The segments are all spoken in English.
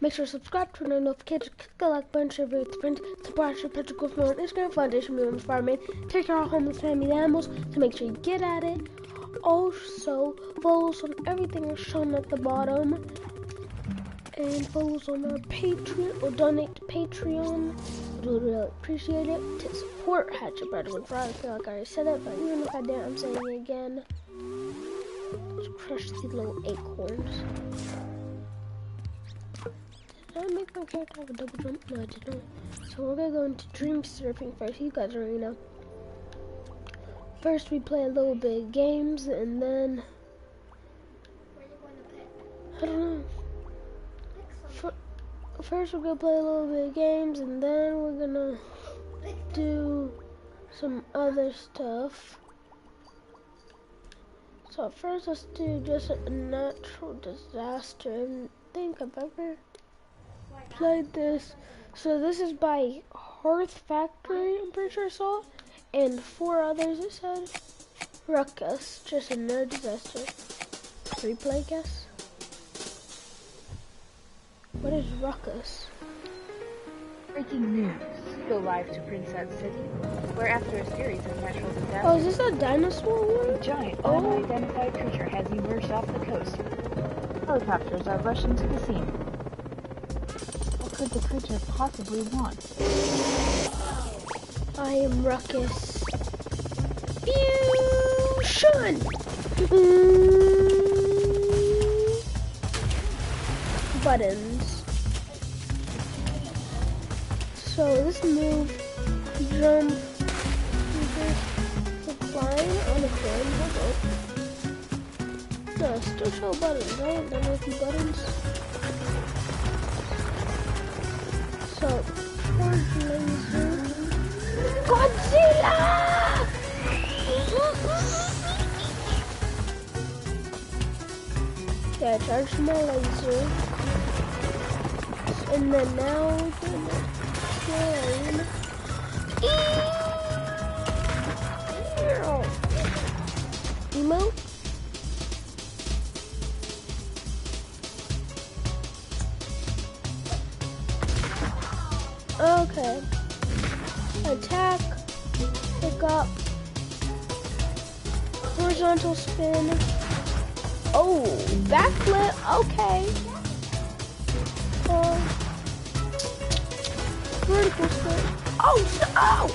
Make sure to subscribe, turn on notifications, click the like button, share with friends, support your Patrick Wolf on Instagram, Foundation Room Fireman. Take care of homeless family animals, so make sure you get at it. Also, follow us on everything that's shown at the bottom. And follow us on our Patreon, or donate to Patreon. We would really appreciate it. To support Hatchet Brother and Friday, I feel like I already said it, but even if I didn't, I'm saying it again. Let's crush these little acorns. Did I make my character have a double jump? No, I did not. So we're gonna go into dream surfing first. You guys already know. First we play a little bit of games, and then... Where are you going to pick? I don't know. Pick First we're gonna play a little bit of games, and then we're gonna do some other stuff. So first let's do just a natural disaster. I don't think I've ever played this. So this is by Hearth Factory, I'm pretty sure I saw. And 4 others it said. Ruckus, just a nerd disaster. Replay, guess? What is Ruckus? Breaking news. Go live to Princess City, where after a series of natural disasters, Oh, is this a dinosaur one? a giant unidentified creature has emerged off the coast. Helicopters are rushing to the scene. What could the creature possibly want? I am Ruckus. Fusion! Buttons. So this move, jump, flying on a fan. No, still show buttons. I haven't done a few buttons. So, charge laser. Godzilla! Yeah, charge my laser. And then now we're gonna train. Emote? Okay. Attack. Pick up. Horizontal spin. Oh, backflip. Okay. Vertical spin. Oh, oh!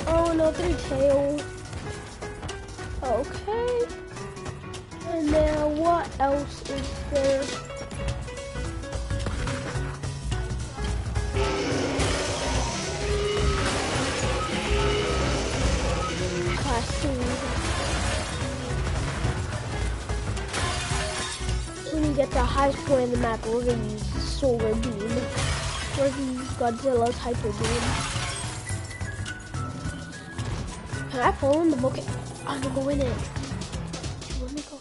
Oh, another tail. Okay. And now what else is there? When you get to the highest point of the map, we're gonna use Solar Beam. We're gonna use Godzilla's Hyper Beam. Can I fall in the bucket? I'm gonna go in it. Let me go.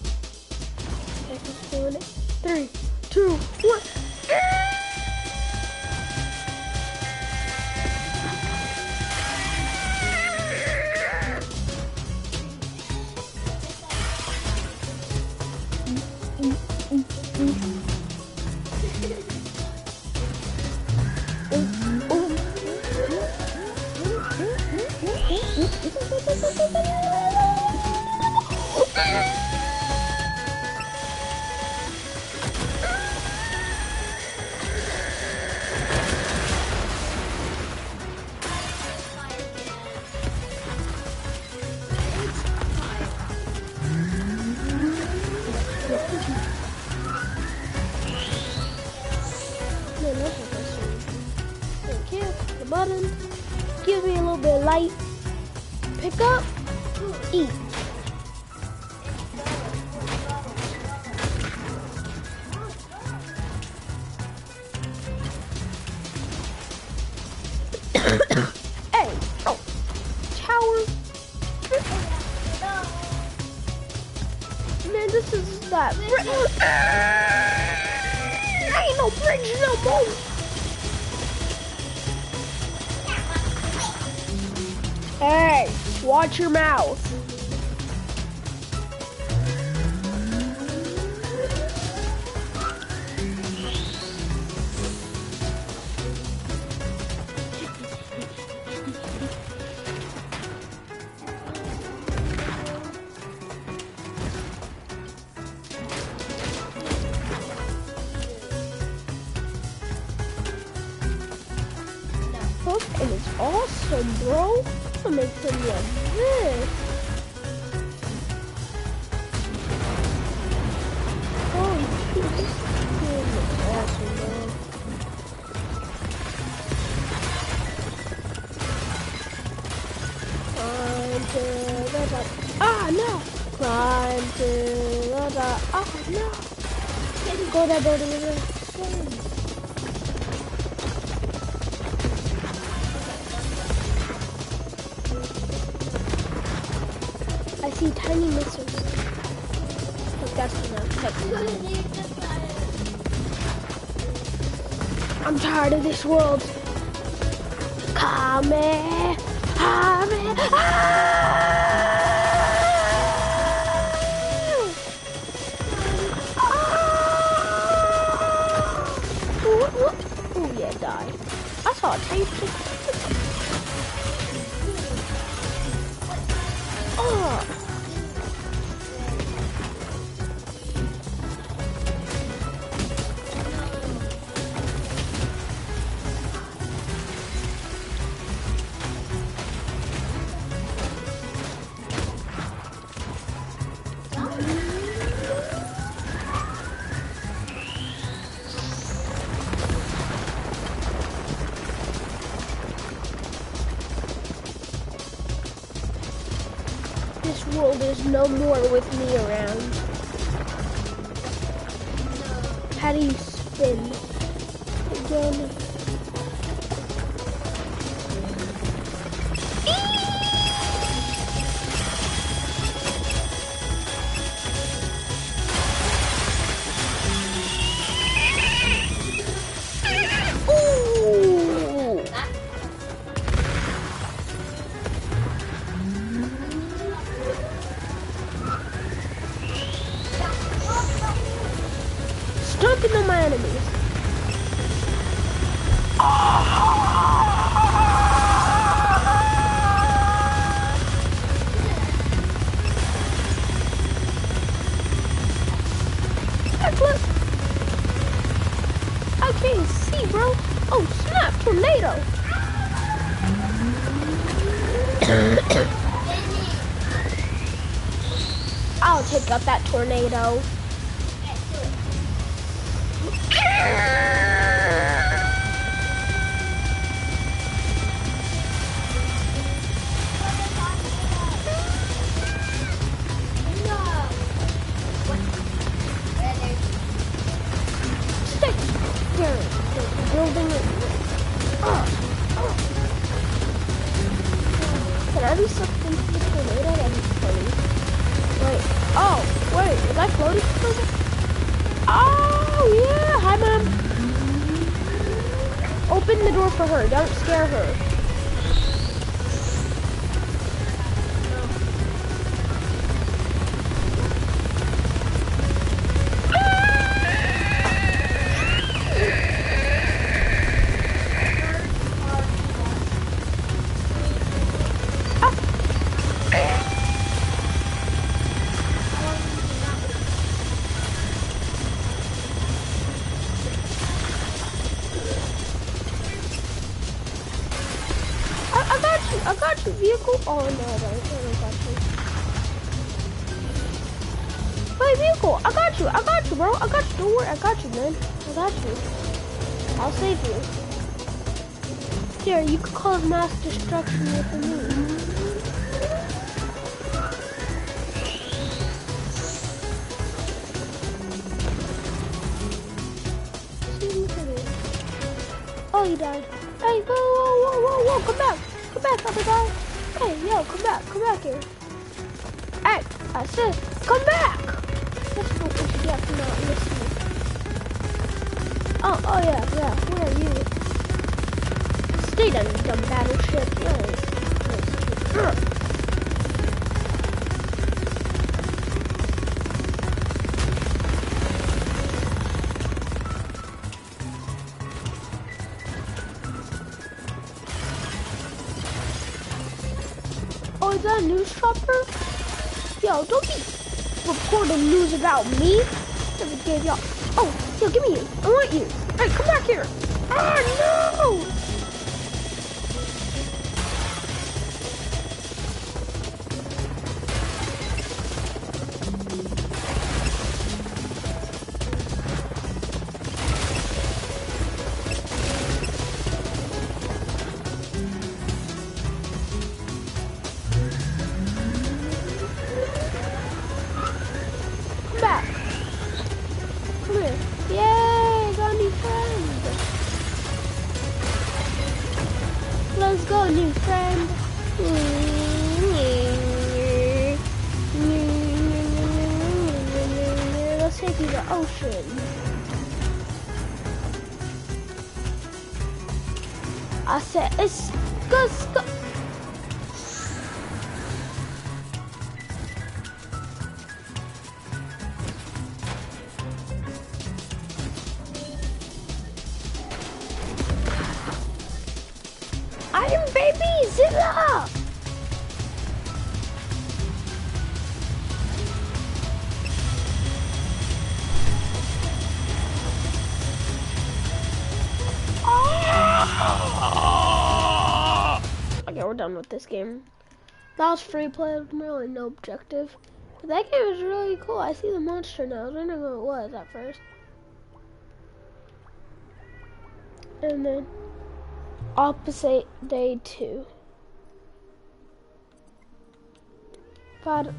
Okay, let's go in it. 3, 2, 1. Button, give me a little bit of light, pick up, eat. Hey, oh, tower. Man, this is that. I ain't no bridge no more. Hey, watch your mouth. some, bro. I'm gonna make some like this. Holy shit, this game is awesome, bro. Climb to the top. Ah, no! Climb to the top. Oh, no! Go that door to the left. I see tiny missiles. Like that's enough. I'm tired of this world. Come here. Come here. Oh yeah, die. I saw a tank. Oh. This world is no more with me around. How do you spin? Again. Stomping on my enemies. Look. I can't see, bro. Oh, snap, tornado. I'll take out that tornado. Building it. Can I be sucked into the tornado? That'd be funny. Wait. Oh, wait. Is that floating? Oh, yeah. Hi, Mom. Open the door for her. Don't scare her. I got your vehicle. Oh no, I don't got you. Wait, vehicle. I got you, bro. I got you. Don't worry, I got you, man. I got you. I'll save you. Here, you could cause mass destruction with me. Oh, he died. Hey, whoa, come back. Come back, other guy. Hey, yo, come back here. Hey, I said, come back. That's what you get for not listening. Oh yeah, where are you? Stay down, you dumb battleship. Nice. Oh, is that a news chopper? Yo, don't be reporting news about me. Never gave y'all. Oh, yo, give me you. I want you. Hey, come back here. Oh, no. Hello, new friend. Let's take you to the ocean. I said, it's good. Iron Baby Zilla! Okay, we're done with this game. That was free play, really no objective. But that game is really cool. I see the monster now. I was wondering what it was at first. And then opposite day 2. But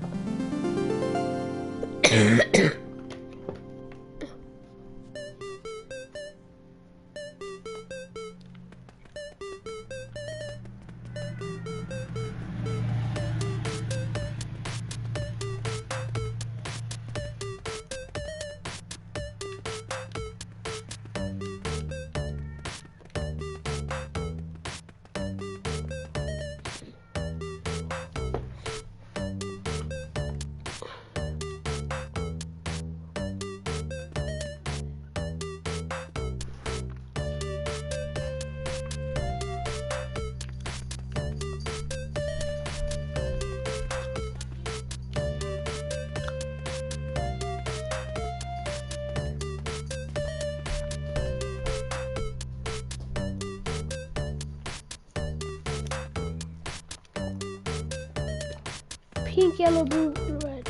pink, yellow, blue, red.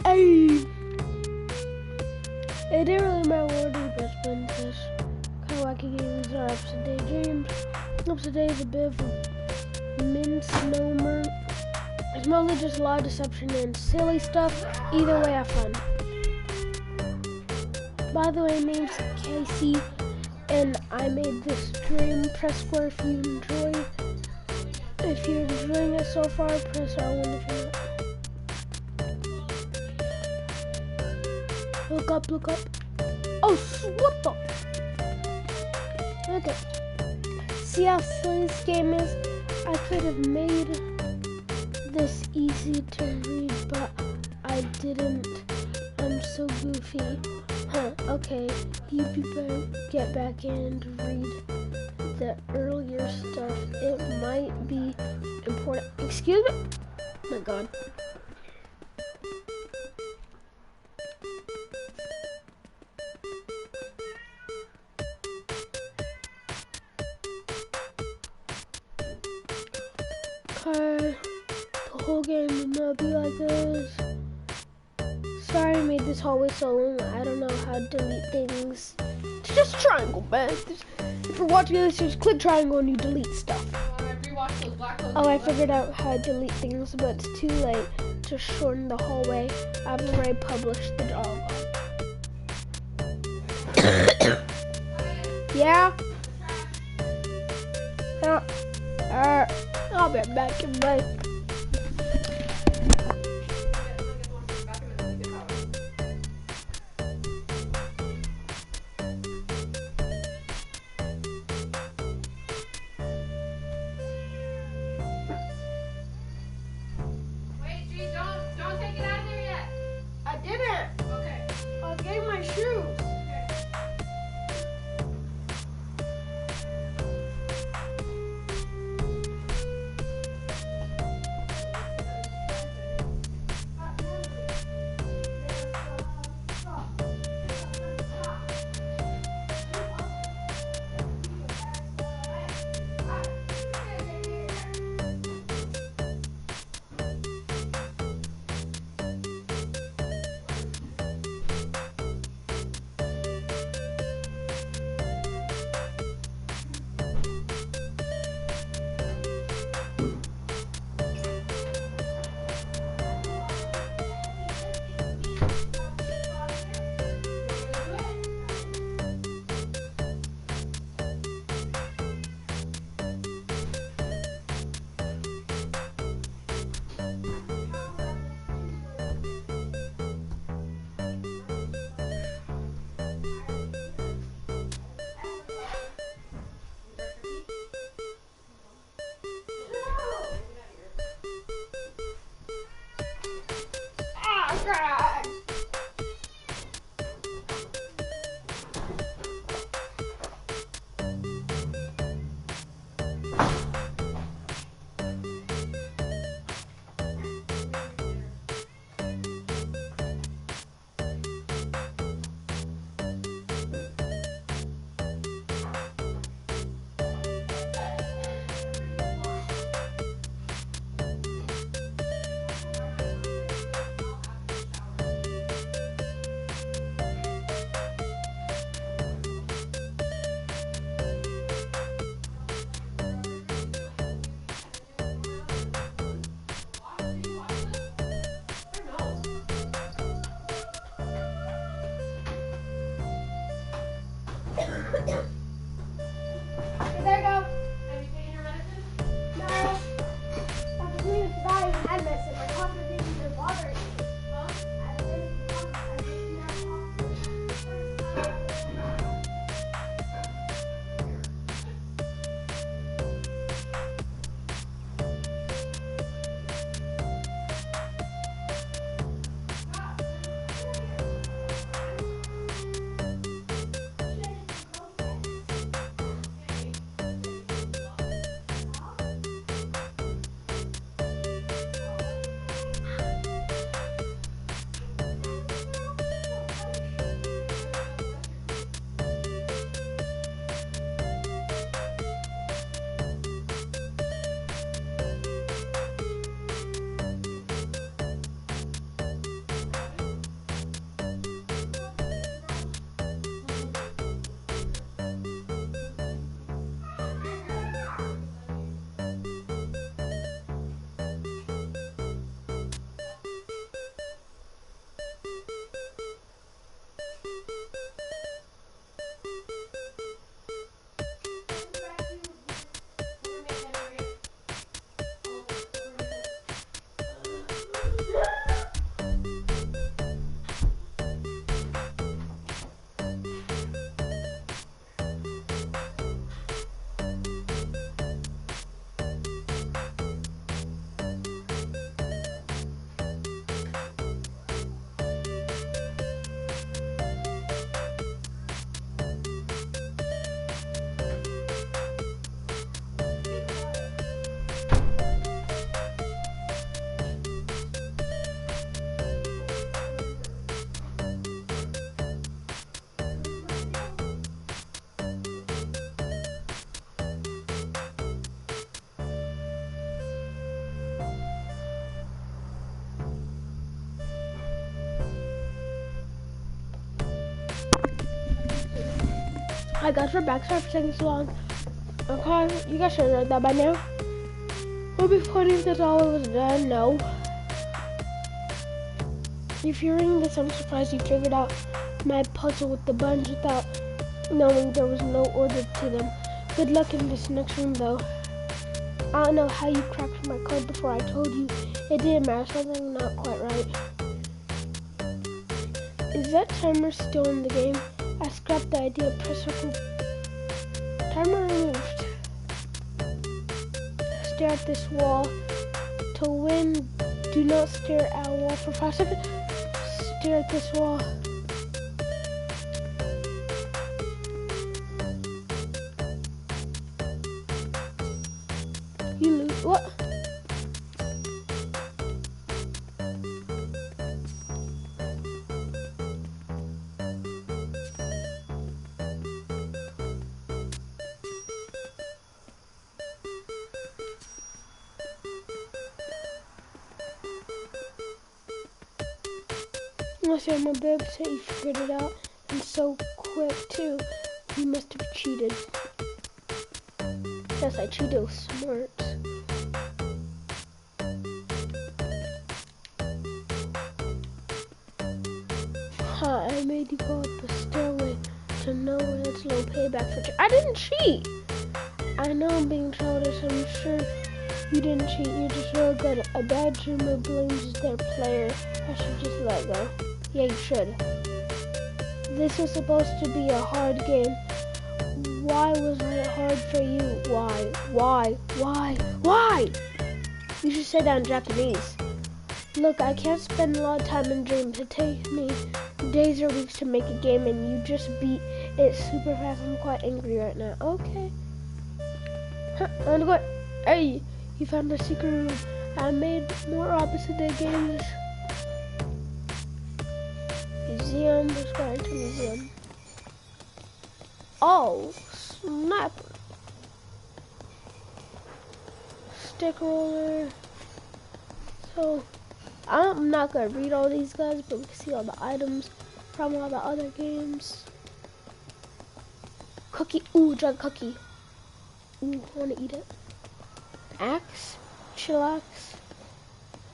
Hey! It didn't really matter what order you press play because kind of wacky games are Upside Day Dreams. Upside Day is a bit of a misnomer. It's mostly just a lot of deception and silly stuff. Either way, have fun. By the way, my name's Casey, and I made this stream. Press square if you enjoyed. If you're enjoying it so far, press R1 if you're not. Look up, look up. Oh, what the? Okay. See how silly this game is? I could have made this easy to read, but I didn't. I'm so goofy. Huh, okay. You better get back in and read the earlier stuff. It might be important. Excuse me? Oh my god. Okay. The whole game would not be like this. Sorry I made this hallway so long. I don't know how to delete things. It's just a triangle, man. If you're watching this, just click triangle and you delete stuff. Oh, I figured out how to delete things, but it's too late to shorten the hallway. I've already published the dog. Yeah? I'll be back in my... God. There you go. Have you taken your medicine? No. I just need to buy had medicine. My doctor didn't even bother me. Huh? I didn't Hi guys, we're back. Sorry for taking so long. Okay, you guys should have read that by now. We'll be pointing this all it was done. No. If you're reading this, I'm surprised you figured out my puzzle with the buns without knowing there was no order to them. Good luck in this next room though. I don't know how you cracked my code before I told you. It didn't matter, something not quite right. Is that timer still in the game? I scrapped the idea. Press circle. Timer removed. Stare at this wall. To win, do not stare at a wall for 5 seconds. Stare at this wall. You lose. What? Unless you're my bib, say you figured it out, and so quick too. You must have cheated. Yes, I cheated with smart. I made you go up a stairway to nowhere. That's low payback for I didn't cheat! I know I'm being childish. I'm sure you didn't cheat. You're just real good. A bad dreamer blames their player. I should just let go. Yeah, you should. This was supposed to be a hard game. Why wasn't it hard for you? Why? You should say that in Japanese. Look, I can't spend a lot of time in dreams. It takes me days or weeks to make a game, and you just beat it super fast. I'm quite angry right now. Okay. Huh, I wanna go. Hey, you found a secret room. I made more opposite day games. Museum, let's go into museum. Oh, snap. Stick roller. So, I'm not gonna read all these guys, but we can see all the items from all the other games. Cookie, ooh, drug cookie. Ooh, I wanna eat it. Axe, chillax.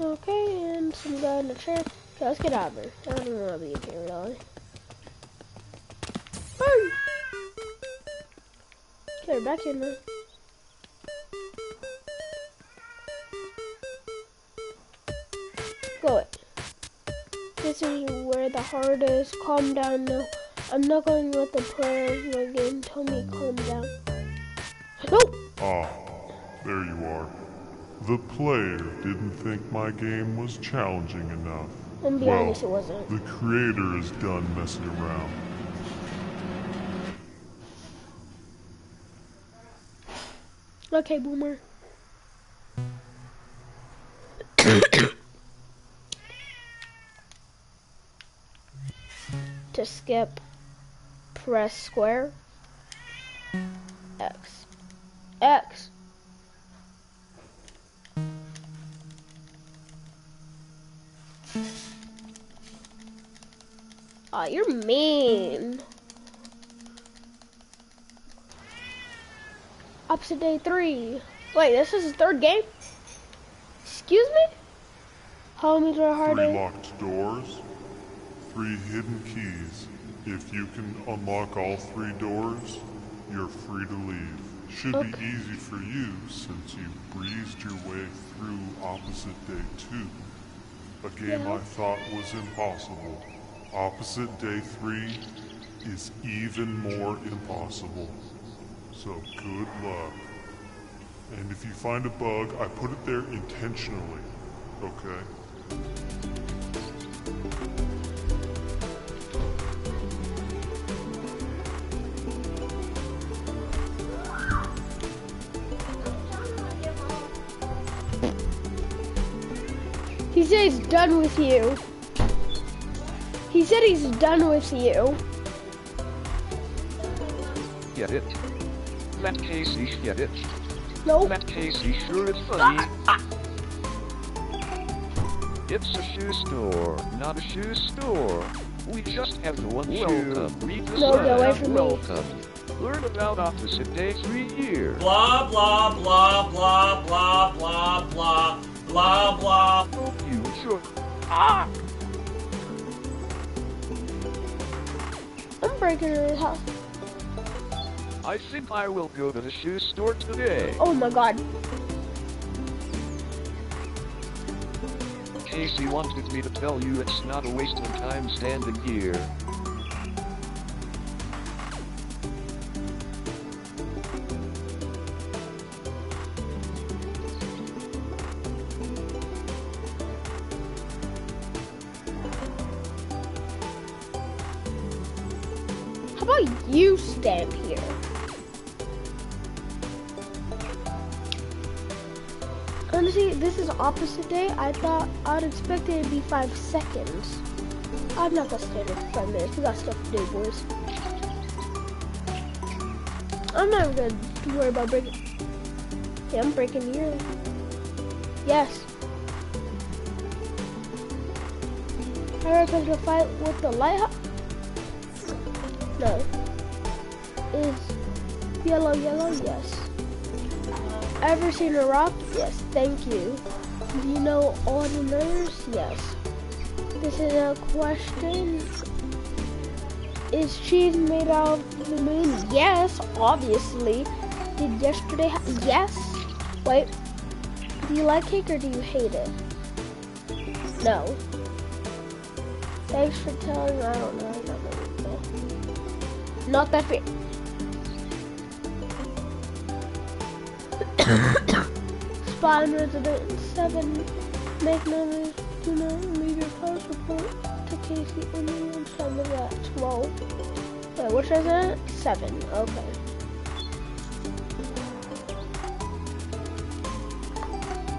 Okay, and some guy in the chair. Okay, let's get out of here. I don't wanna be in here really. Hey! Okay, we're back in there. Go it. This is where the heart is. Calm down now. I'm not going to let the player of my game tell me calm down. Oh! Ah, there you are. The player didn't think my game was challenging enough. And be honest, it wasn't. The creator is done messing around. Okay, boomer. To skip, press square. X. X. Aw, you're mean. Opposite day 3. Wait, this is his third game? Excuse me? How many are harder? 3 locked doors, 3 hidden keys. If you can unlock all 3 doors, you're free to leave. Should be easy for you since you breezed your way through Opposite Day 2. A game I thought was impossible. Opposite Day 3 is even more impossible. So good luck. And if you find a bug, I put it there intentionally, okay? He said he's done with you. He said he's done with you. Get it? Let Casey get it. Nope. Let Casey sure it's funny. It's a shoe store, not a shoe store. We just have the one welcome. Read the No, sign. get away from me. Welcome. Learn about Opposite Day 3 years. Blah blah blah blah blah blah blah blah blah. Oh, you sure? Ah! I'm breaking into his house. I think I will go to the shoe store today. Oh my god. Casey wanted me to tell you it's not a waste of time standing here. How about you stand here? Honestly, this is Opposite Day. I thought I'd expect it to be 5 seconds. I'm not gonna stand here for 5 minutes. We got stuff to do, boys. I'm not even gonna worry about breaking. Yeah, I'm breaking here. Yes. I reckon to fight with the lighthouse. No. Is yellow, yes. Ever seen a rock? Yes, thank you. Do you know all the letters? Yes. This is a question. Is cheese made out of the moon? Yes, obviously. Did yesterday yes. Wait. Do you like cake or do you hate it? No. Thanks for telling me. I don't know. Not that fair. Spawn Resident 7. Make memories. Do not leave your car support to Casey only on time of that 12. Wait, which is it? 7. Okay.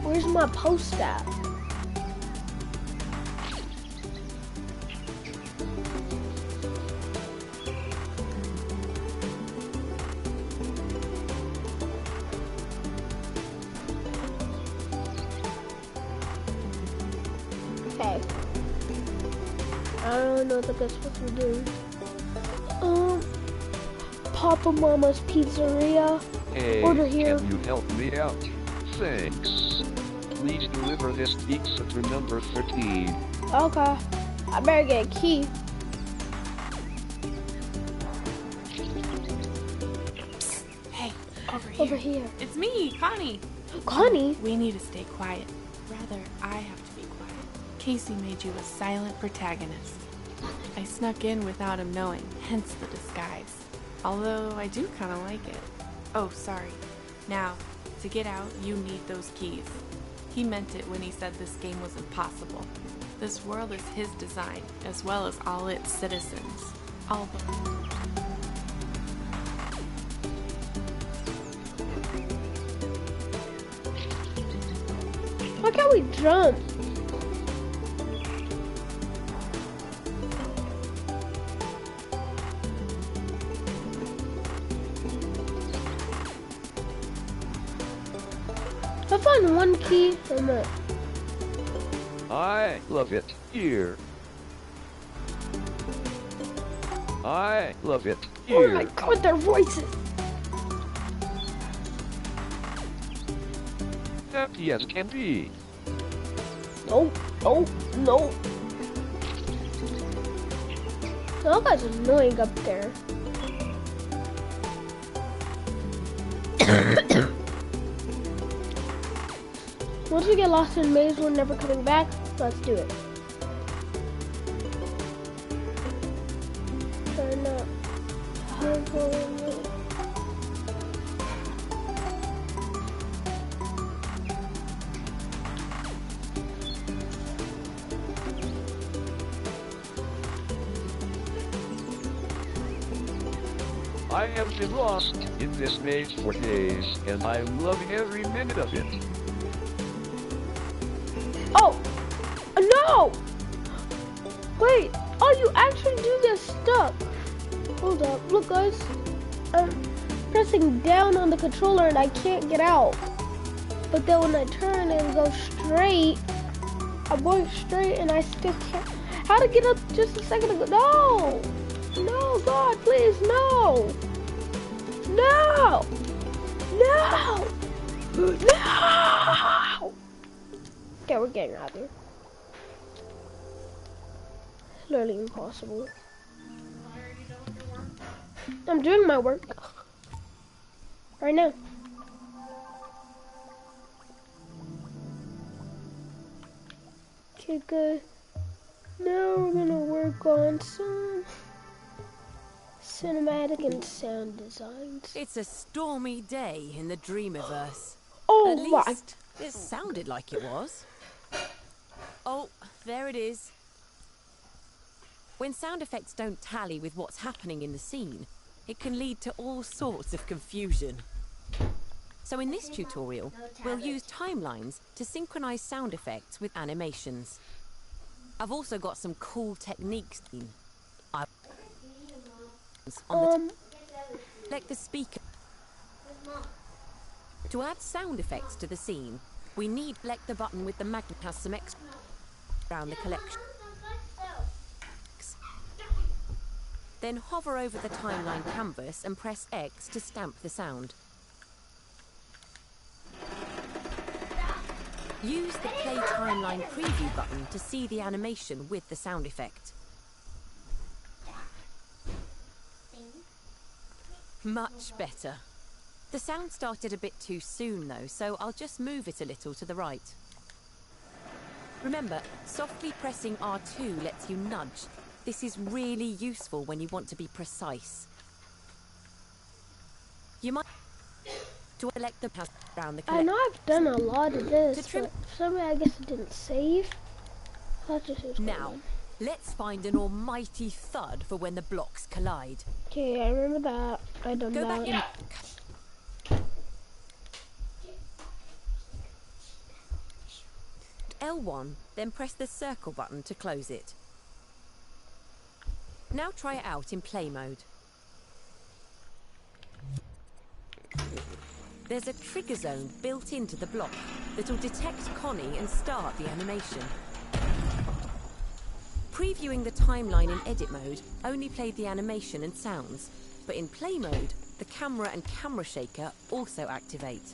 Where's my post at? Okay. I don't know what I'm supposed to do. Papa Mama's Pizzeria. Hey, Order here. can you help me out? Thanks. Please deliver this pizza to number 13. Okay. I better get a key. Hey, Over here. It's me, Connie. Connie? We need to stay quiet. Rather, I have to be quiet. Casey made you a silent protagonist. I snuck in without him knowing, hence the disguise. Although I do kind of like it. Oh, sorry. Now, to get out, you need those keys. He meant it when he said this game was impossible. This world is his design, as well as all its citizens. All the... Why can't we jump? I found one key from it. I love it here. I love it Oh here. my god, their voices. Happy as can be. No, no, no. That guy's annoying up there. Once we get lost in maze, we're never coming back. Let's do it. Try not. I have been lost in this maze for days, and I'm loving every minute of it. Oh! No! Wait! Oh, you actually do get stuck! Hold up. Look, guys. I'm pressing down on the controller and I can't get out. But then when I turn and go straight, I'm going straight and I still can't. How to get up just a second ago? No! No, God, please, no! No! No! No! Okay, we're getting out of here. Literally impossible. I'm doing my work. Right now. Okay, good. Now we're gonna work on some cinematic and sound designs. It's a stormy day in the Dreamiverse. Oh At my! least it sounded like it was. Oh, there it is. When sound effects don't tally with what's happening in the scene, it can lead to all sorts of confusion. So in this tutorial, we'll use timelines to synchronize sound effects with animations. I've also got some cool techniques like the speaker. To add sound effects to the scene, we need select the button with the magnet has some extra around the collection. Then hover over the timeline canvas and press X to stamp the sound. Use the play timeline preview button to see the animation with the sound effect. Much better. The sound started a bit too soon though, so I'll just move it a little to the right. Remember, softly pressing R2 lets you nudge. This is really useful when you want to be precise. You might to elect the path around the I know I've done a lot of this, To trim- but for some reason I guess it didn't save. Let's just see what's going Now, on. let's find an almighty thud for when the blocks collide. Okay, I remember that. I done Go that. back in. L1, then press the circle button to close it. Now try it out in play mode. There's a trigger zone built into the block that'll detect Connie and start the animation. Previewing the timeline in edit mode only played the animation and sounds, but in play mode, the camera and camera shaker also activate.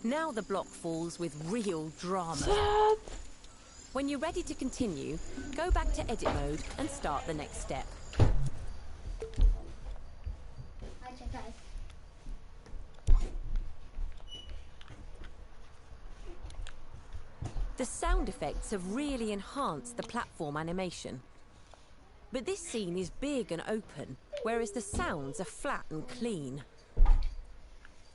Now the block falls with real drama. When you're ready to continue, go back to edit mode and start the next step. The sound effects have really enhanced the platform animation. But this scene is big and open, whereas the sounds are flat and clean.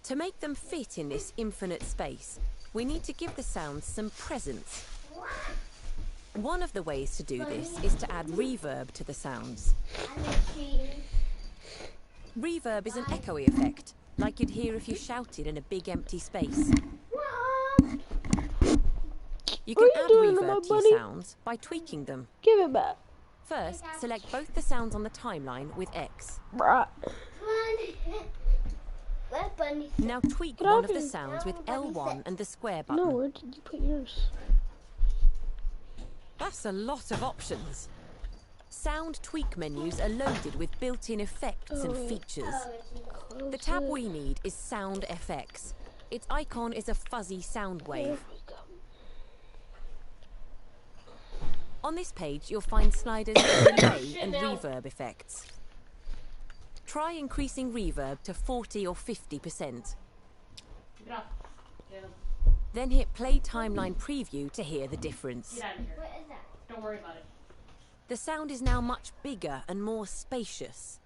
To make them fit in this infinite space, we need to give the sounds some presence. One of the ways to do this is to add reverb to the sounds. Reverb is an echoey effect, like you'd hear if you shouted in a big empty space. You can add reverb to your sounds by tweaking them. Give it back. First, select both the sounds on the timeline with X. Bruh. Now tweak one of the sounds with L1 and the square button. No, where did you put yours? That's a lot of options. Sound tweak menus are loaded with built-in effects and features. The tab we need is Sound FX. Its icon is a fuzzy sound wave. On this page, you'll find sliders for delay and reverb effects. Try increasing reverb to 40 or 50%. Then hit play timeline preview to hear the difference. Get out of here. Don't worry about it. The sound is now much bigger and more spacious.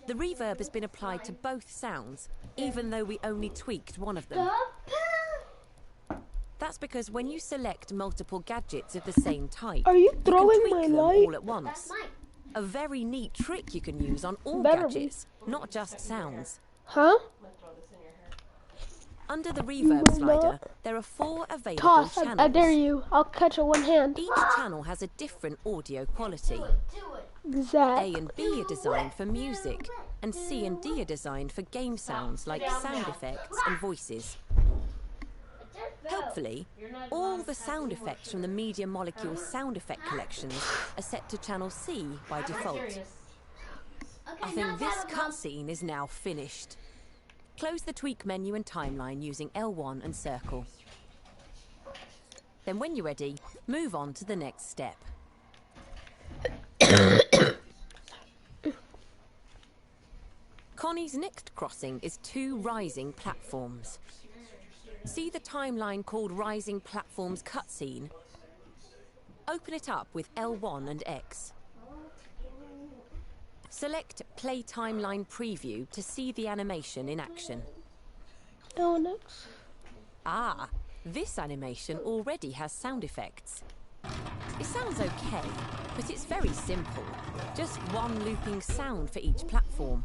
The reverb has been applied to both sounds, even though we only tweaked one of them. That's because when you select multiple gadgets of the same type, Are you can throwing tweak my them light? all at once. A very neat trick you can use on all Better be. gadgets, not just sounds. Huh? Under the reverb slider, there are 4 available Toss, channels. I dare you. I'll catch it one hand. Each channel has a different audio quality. Exact. A and B are designed for music, and C and D are designed for game sounds like sound effects and voices. Helpfully, all the sound effects from the Media Molecule sound effect collections are set to channel C by default. I think this cutscene is now finished. Close the tweak menu and timeline using L1 and circle. Then when you're ready, move on to the next step. Connie's next crossing is 2 rising platforms. See the timeline called Rising Platforms cutscene? Open it up with L1 and X. Select Play Timeline Preview to see the animation in action. Oh, next. Ah, this animation already has sound effects. It sounds okay, but it's very simple. Just one looping sound for each platform.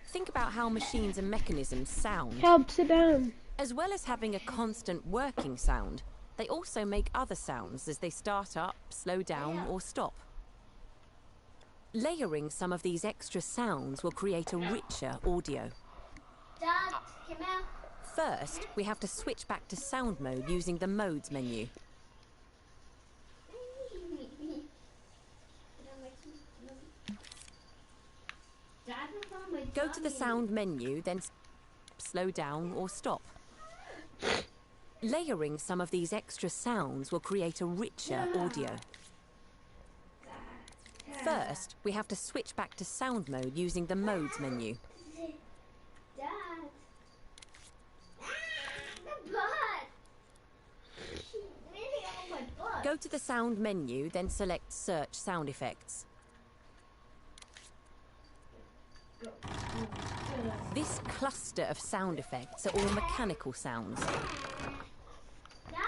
Think about how machines and mechanisms sound. Help, sit down. As well as having a constant working sound, they also make other sounds as they start up, slow down, or stop. Layering some of these extra sounds will create a richer audio. Dad, come out. First, we have to switch back to sound mode using the Modes menu. Go to the sound menu, then slow down or stop. Layering some of these extra sounds will create a richer audio. First, we have to switch back to sound mode using the Modes menu. Dad. The butt. Maybe on my butt. Go to the sound menu, then select Search Sound Effects. This cluster of sound effects are all mechanical sounds.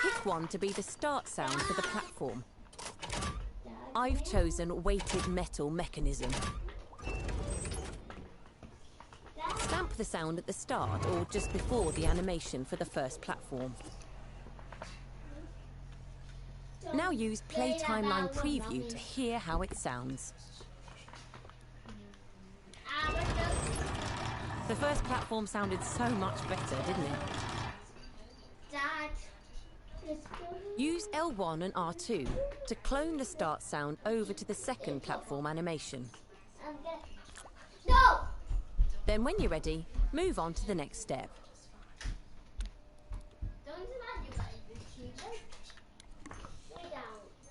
Pick one to be the start sound for the platform. I've chosen weighted metal mechanism. Stamp the sound at the start or just before the animation for the first platform. Now use Play Timeline Preview to hear how it sounds. The first platform sounded so much better, didn't it? Use L1 and R2 to clone the start sound over to the second platform animation. No! Then when you're ready, move on to the next step.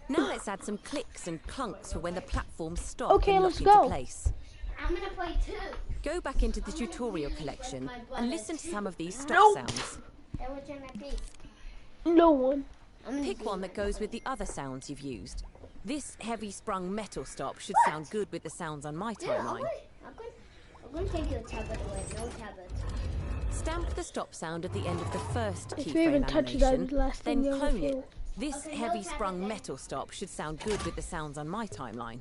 Now let's add some clicks and clunks for when the platforms stop Okay, and let's lock into go. place. I'm gonna play 2. Go back into the tutorial collection and listen to some of these stop Nope. sounds. And which one I pick? No one. Pick one that goes with the other sounds you've used. This heavy sprung metal stop should sound good with the sounds on my timeline. I'm gonna take your tablet away. No tablet. Stamp the stop sound at the end of the first If you keyframe even touch that animation, last then thing you'll clone feel. it. This heavy sprung metal stop should sound good with the sounds on my timeline.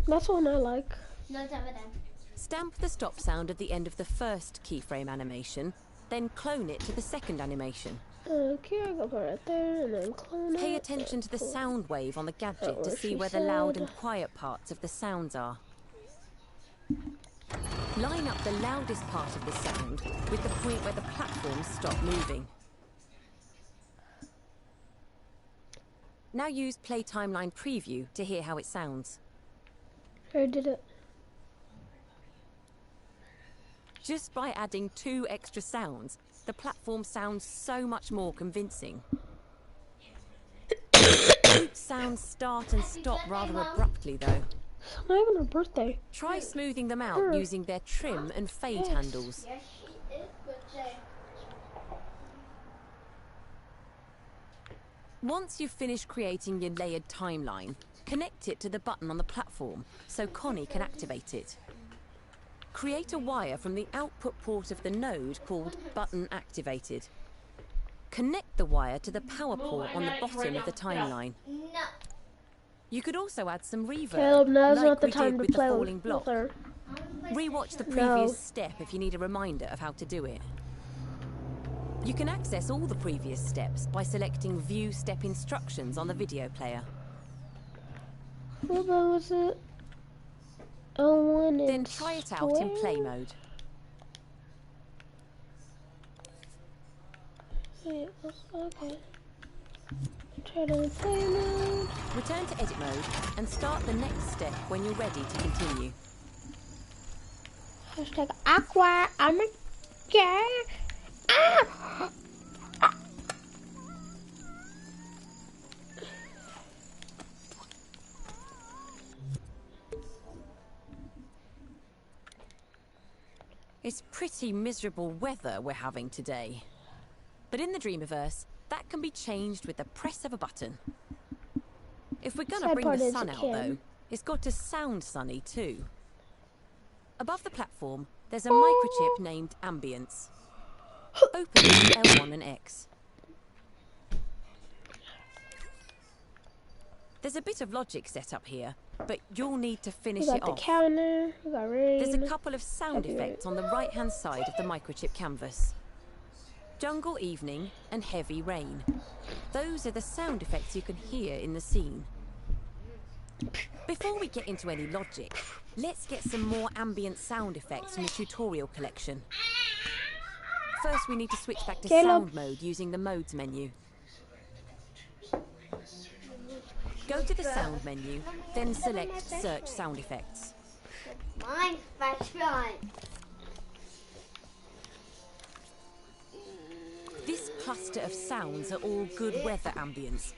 That's one I like. No tablet then. Stamp the stop sound at the end of the first keyframe animation, then clone it to the second animation. Okay, I go right there and then clone it. Pay attention to the sound wave on the gadget That's to what see she where the loud said. and quiet parts of the sounds are. Line up the loudest part of the sound with the point where the platforms stop moving. Now use Play Timeline Preview to hear how it sounds. I did it. Just by adding 2 extra sounds, the platform sounds so much more convincing. Loop sounds start and stop rather abruptly though. It's not even her birthday. Try smoothing them out using their trim and fade handles. Yes, she is birthday. Once you've finished creating your layered timeline, connect it to the button on the platform so Connie can activate it. Create a wire from the output port of the node called Button Activated. Connect the wire to the power port on the bottom of the timeline. No. You could also add some reverb, Caleb, now's like not the we time did to with the play falling with block. her. Rewatch the No. previous step if you need a reminder of how to do it. You can access all the previous steps by selecting View Step Instructions on the video player. What was it? L1 Then and try it out in play mode. Wait, okay. Try it in play mode. Return to edit mode and start the next step when you're ready to continue. Hashtag Aqua. I'm a guy. Ah! It's pretty miserable weather we're having today. But in the Dreamiverse, that can be changed with the press of a button. If we're gonna Sad bring part the is sun it out can. though, it's got to sound sunny too. Above the platform, there's a microchip named Ambience. Open it with L1 and X. There's a bit of logic set up here, but you'll need to finish We got it the off. counter. We got rain. There's a couple of sound effects on the right-hand side of the microchip canvas. Jungle evening and heavy rain. Those are the sound effects you can hear in the scene. Before we get into any logic, let's get some more ambient sound effects from the tutorial collection. First, we need to switch back to Caleb. sound mode using the modes menu. Go to the sound menu, then select search sound effects. Mine's patron. This cluster of sounds are all good weather ambience.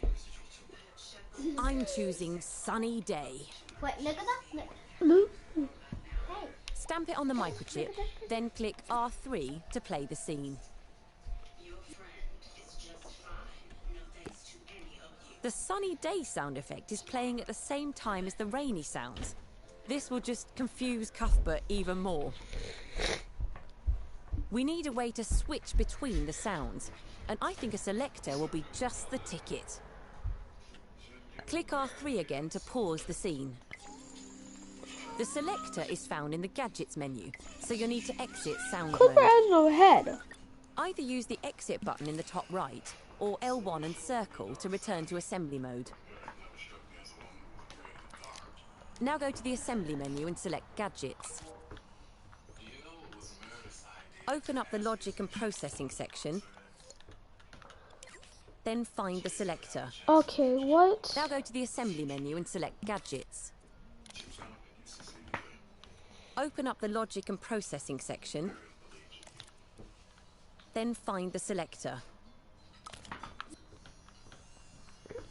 I'm choosing sunny day. Wait, look at that. Look. Hey. Stamp it on the microchip, then click R3 to play the scene. The sunny day sound effect is playing at the same time as the rainy sounds. This will just confuse Cuthbert even more. We need a way to switch between the sounds. and I think a selector will be just the ticket. Click R3 again to pause the scene. The selector is found in the Gadgets menu, so you'll need to exit sound Clipper mode. has no head. Either use the exit button in the top right, or L1 and circle to return to assembly mode. Now go to the assembly menu and select Gadgets. Open up the logic and processing section, then find the selector. Okay, what? Now go to the assembly menu and select Gadgets. Open up the logic and processing section, then find the selector.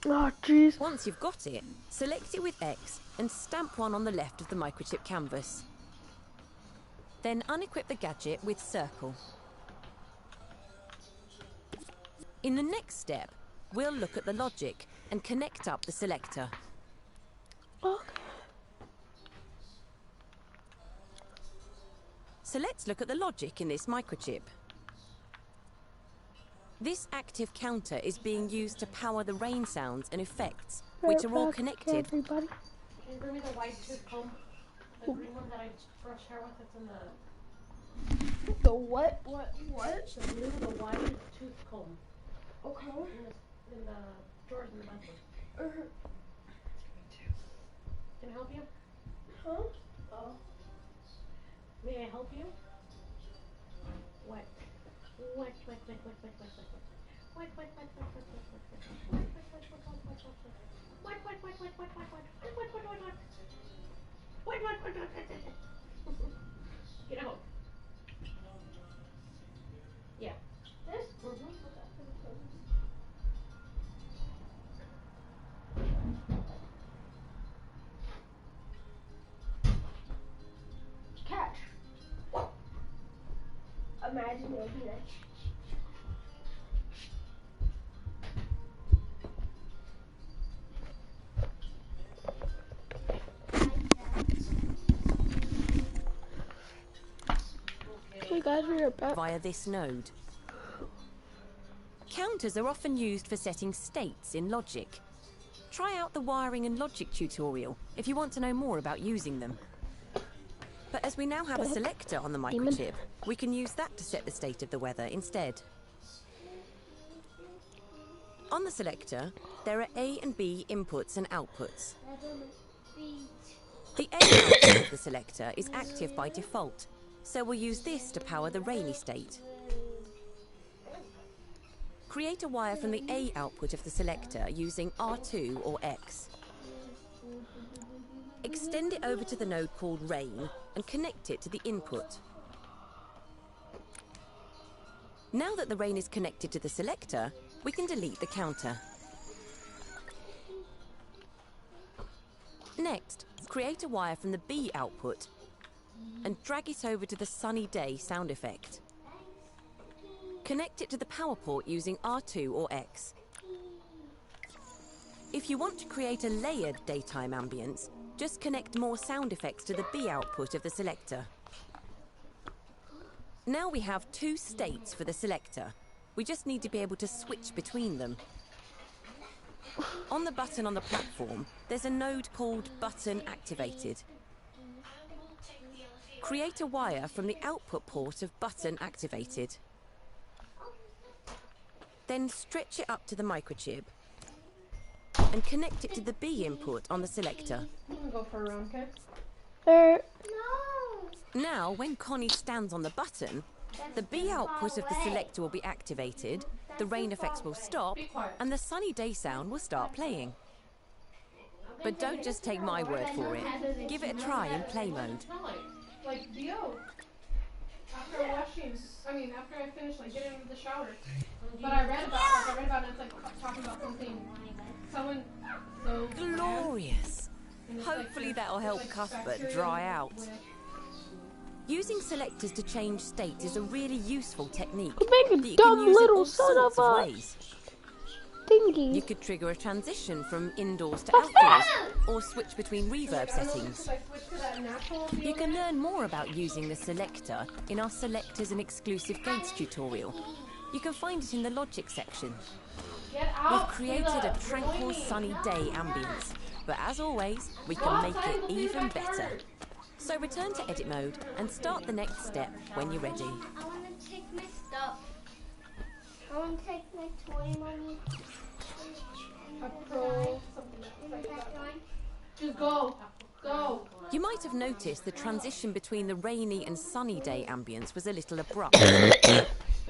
Oh, jeez. Once you've got it, select it with X and stamp one on the left of the microchip canvas. Then unequip the gadget with circle. In the next step, we'll look at the logic and connect up the selector. Okay. So let's look at the logic in this microchip. This active counter is being used to power the rain sounds and effects, which are all connected. Everybody. Can you bring me the white tooth comb? The green one that I brush hair with, it's in the... The what? So bring me the white tooth comb. Okay. In the drawers in the bathroom. Can I help you? Huh? Oh. May I help you? What? What? Get out. Yeah. This? Catch. Imagine it would be like. Okay, guys, we're back. Via this node. Counters are often used for setting states in logic. Try out the wiring and logic tutorial if you want to know more about using them. But as we now have a selector on the microchip, we can use that to set the state of the weather instead. On the selector, there are A and B inputs and outputs. The A output of the selector is active by default, so we'll use this to power the rainy state. Create a wire from the A output of the selector using R2 or X. Extend it over to the node called Rain and connect it to the input. Now that the rain is connected to the selector, we can delete the counter. Next, create a wire from the B output and drag it over to the sunny day sound effect. Connect it to the power port using R2 or X. If you want to create a layered daytime ambience, just connect more sound effects to the B output of the selector. Now we have two states for the selector. We just need to be able to switch between them. On the button on the platform, there's a node called Button Activated. Create a wire from the output port of Button Activated. Then stretch it up to the microchip and connect it to the B input on the selector. You can go for a round, okay? Now, when Connie stands on the button, the B output of the selector will be activated, the rain effects will stop, and the sunny day sound will start playing. But don't just take my word for it. Give it a try in play mode. Like Dio. After I finished getting into the shower. But I read about it, it's like talking about something. Glorious. Hopefully that'll help Cuthbert dry out. Using selectors to change states is a really useful technique. Make a dumb little son of a thingy. You could trigger a transition from indoors to outdoors, or switch between reverb settings. You can learn more about using the selector in our Selectors and Exclusive Gates tutorial. You can find it in the logic section. Get We've out. created a tranquil, sunny day ambience, but as always, we can make it even better. So return to edit mode and start the next step when you're ready. I want to take my stuff. I want to take my toy money. Just go. Go. You might have noticed the transition between the rainy and sunny day ambience was a little abrupt.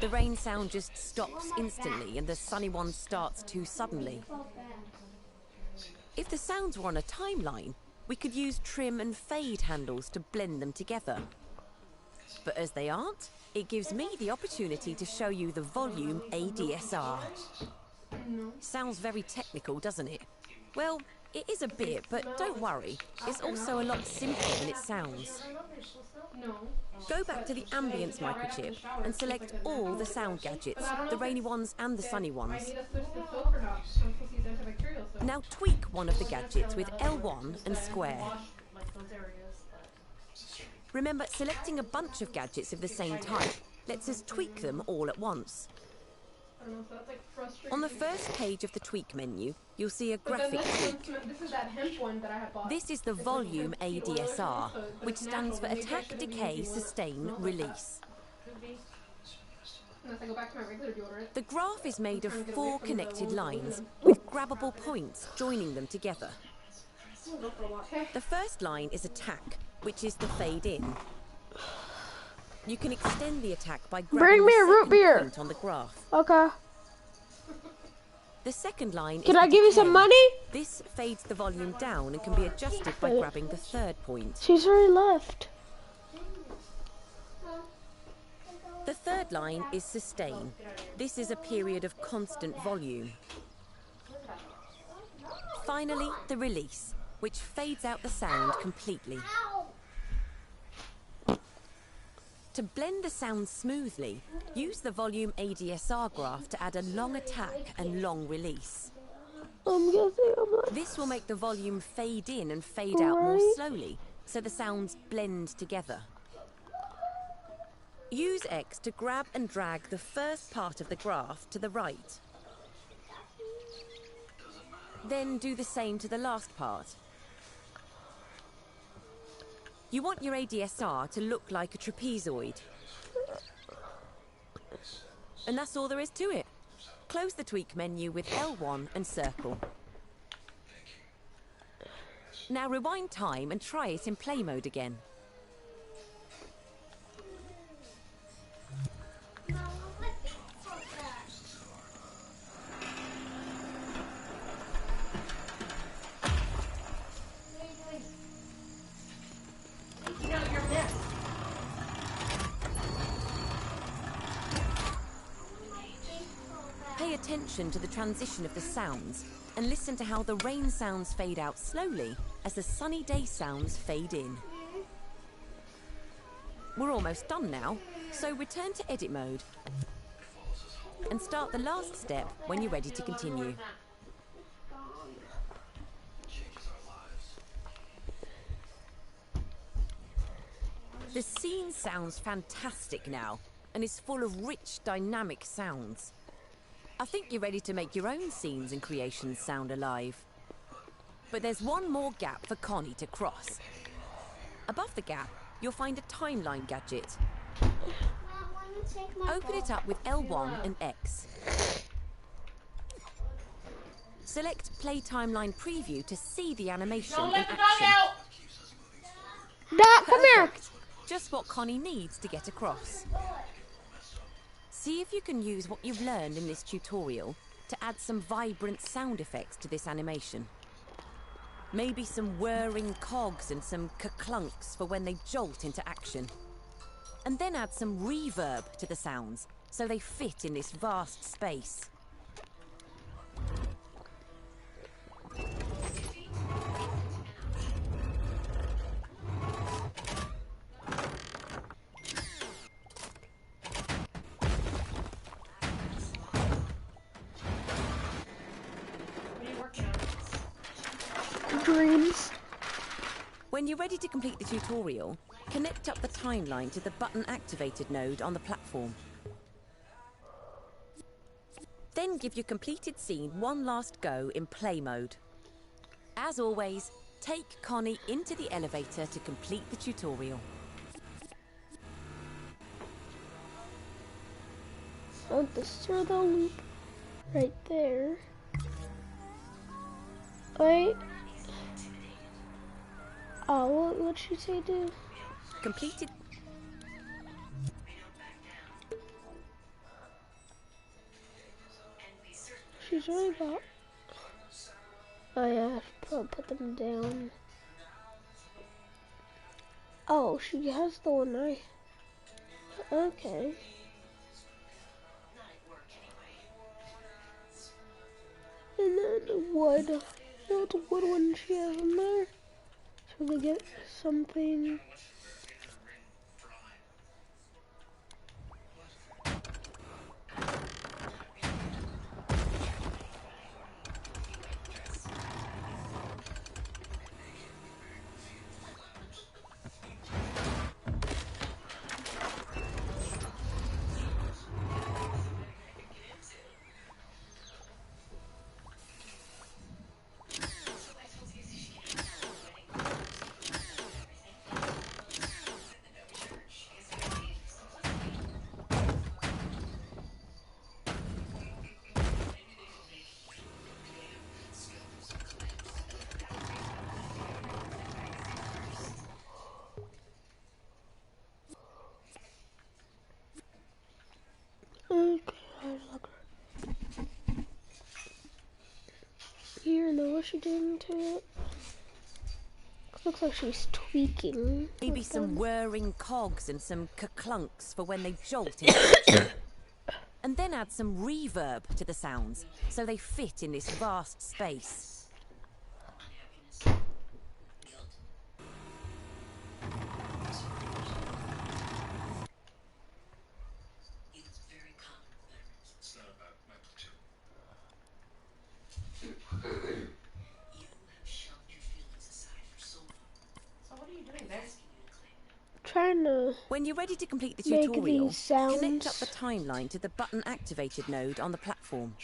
The rain sound just stops instantly and the sunny one starts too suddenly. If the sounds were on a timeline, we could use trim and fade handles to blend them together. But as they aren't, it gives me the opportunity to show you the volume ADSR. Sounds very technical, doesn't it? Well, it is a bit, but don't worry. It's also a lot simpler than it sounds. Go back to the ambience microchip and select all the sound gadgets, the rainy ones and the sunny ones. Now tweak one of the gadgets with L1 and square. Remember, selecting a bunch of gadgets of the same type lets us tweak them all at once. On the first page of the tweak menu, you'll see a graphic tweak. This is the volume ADSR, which stands for Attack, Decay, Sustain, Release. The graph is made of 4 connected lines, with grabbable points joining them together. The first line is Attack, which is the fade in. You can extend the attack by grabbing the second point on the graph. Okay. The second line Can I give you some money? This fades the volume down and can be adjusted by grabbing the third point. She's already left. The third line is sustain. This is a period of constant volume. Finally, the release, which fades out the sound completely. To blend the sound smoothly, use the volume ADSR graph to add a long attack and long release. This will make the volume fade in and fade out more slowly, so the sounds blend together. Use X to grab and drag the first part of the graph to the right. Then do the same to the last part. You want your ADSR to look like a trapezoid. And that's all there is to it. Close the tweak menu with L1 and circle. Now rewind time and try it in play mode again. Pay attention to the transition of the sounds and listen to how the rain sounds fade out slowly as the sunny day sounds fade in. We're almost done now, so return to edit mode and start the last step when you're ready to continue. The scene sounds fantastic now and is full of rich, dynamic sounds. I think you're ready to make your own scenes and creations sound alive. But there's one more gap for Connie to cross. Above the gap, you'll find a timeline gadget. Open it up with L1 and X. Select Play Timeline Preview to see the animation in action. Dad, come here! Just what Connie needs to get across. See if you can use what you've learned in this tutorial to add some vibrant sound effects to this animation. Maybe some whirring cogs and some ka-clunks for when they jolt into action. And then add some reverb to the sounds so they fit in this vast space. Dreams. When you're ready to complete the tutorial, connect up the timeline to the button activated node on the platform. Then give your completed scene one last go in play mode. As always, take Connie into the elevator to complete the tutorial. Oh, this is the loop right there. Wait. Oh, what'd she say do? Completed. She's really about. Oh yeah, I'll put them down. Oh, she has the one I. Okay. And then the wood. You know the wood one she has in there? So we get something. Here, and then what's she doing to it? Looks like she's tweaking. Maybe some whirring cogs and some clunks for when they jolt in. And then add some reverb to the sounds so they fit in this vast space. Trying to When you're ready to complete the make tutorial, these sounds. connect up the timeline to the button activated node on the platform.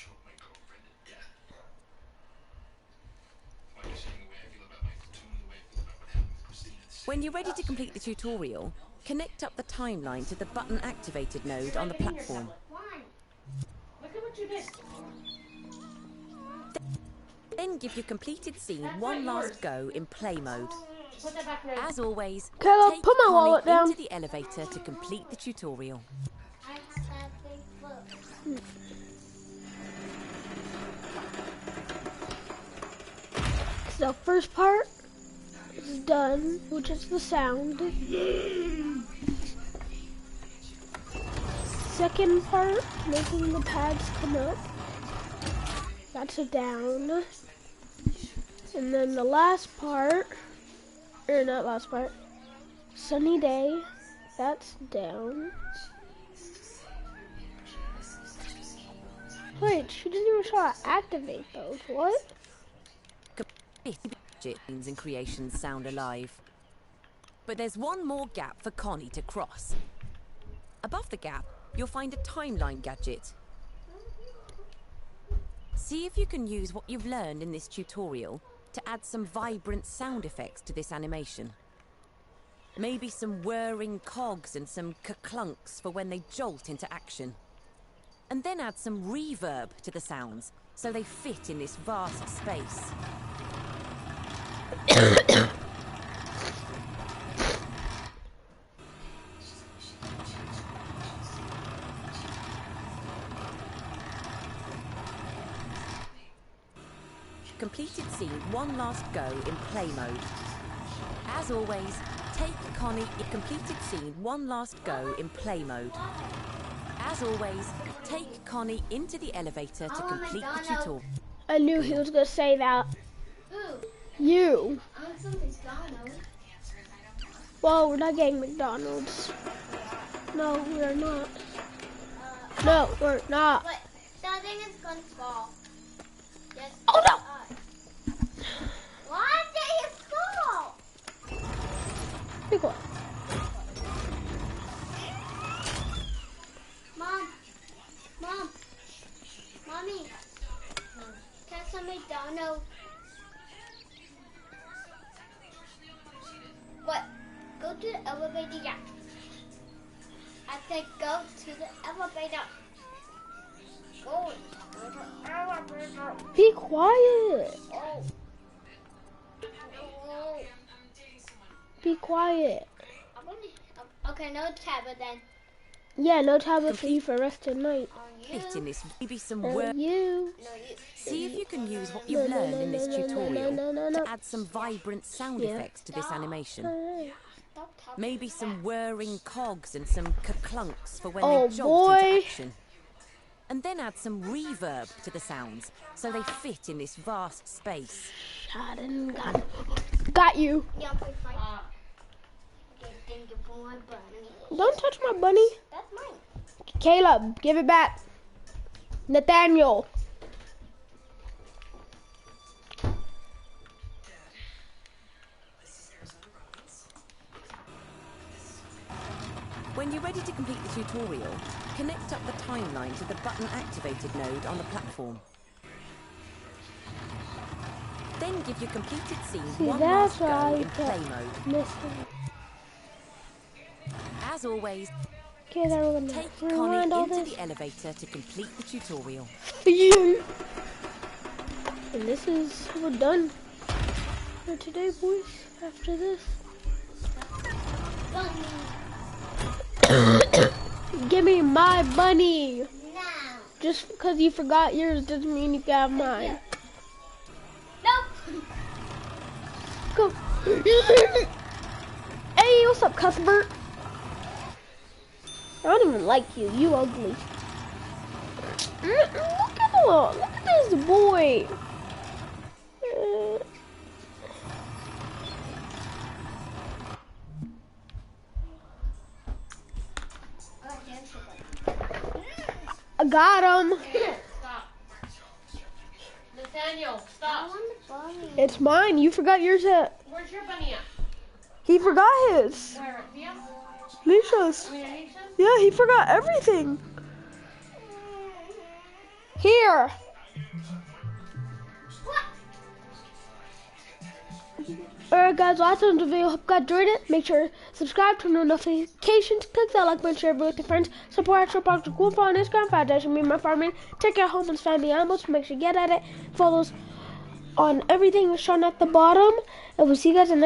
When you're ready to complete the tutorial, connect up the timeline to the button activated node on the platform. Look at what you did. Then give your completed scene one last go in play mode. Put that back there. As always, Caleb, take put my Connie wallet down. into the elevator to complete the tutorial. I have that big book. So first part is done, which is the sound. Second part, making the pads come up. That's a down. And then the last part, or not last part, sunny day, that's down. Wait, she didn't even show how to activate those, what? Gadgets and creations sound alive. But there's one more gap for Connie to cross. Above the gap, you'll find a timeline gadget. See if you can use what you've learned in this tutorial to add some vibrant sound effects to this animation. Maybe some whirring cogs and some clunks for when they jolt into action. And then add some reverb to the sounds so they fit in this vast space. Completed scene one last go in play mode. As always, take Connie. Completed scene one last go in play mode. As always, take Connie into the elevator to complete the tutorial. I knew he was gonna say that. Who? You. I want some McDonald's. Well, we're not getting McDonald's. No, we're not. No, we're not. But that thing is gonna fall. Yes. Oh no! Why did it fall? Big one. Mom. Mom. Mommy. elevator. Yeah. I said go to the elevator. Go to the elevator. Be quiet. Oh. No. Be quiet. Okay, no tablet then. Yeah, no tablet for you for the rest of the night. Fit in this, maybe some You. work. No, you. See if you can use what you've learned in this tutorial to add some vibrant sound effects to this animation. Maybe some whirring cogs and some ka-clunks for when Oh, they jolt boy. into action. And then add some reverb to the sounds so they fit in this vast space. Shot and gun. Got you. Yeah, please, Mike. Okay, thank you for my bunny. Don't touch my bunny. That's mine. Caleb, give it back. Nathaniel. When you're ready to complete the tutorial, connect up the timeline to the button activated node on the platform. Then give your completed scene one last go in play mode. As always, Okay, there we're take gonna Connie rewind all into this. the elevator to complete the tutorial. And this is, we're done for today, boys. After this. Give me my bunny. No. Just because you forgot yours doesn't mean you got mine. Nope. Go. Hey, what's up, Cuthbert? I don't even like you. You ugly. Look at this boy. I got him. Stop. Nathaniel, stop. It's mine. You forgot yours at. Where's your bunny at? He forgot his. Where? Mia? Nisha's. I mean, Anisha? Yeah, he forgot everything. Here. Alright guys, well, that's the end of the video. Hope you guys enjoyed it. Make sure to subscribe, turn on notifications, click that like button, share it with your friends, support our shop box, GOON on Instagram, Foundation, me and my farming, take care of home and family animals, make sure you get at it, follow us on everything shown at the bottom, and we'll see you guys in the next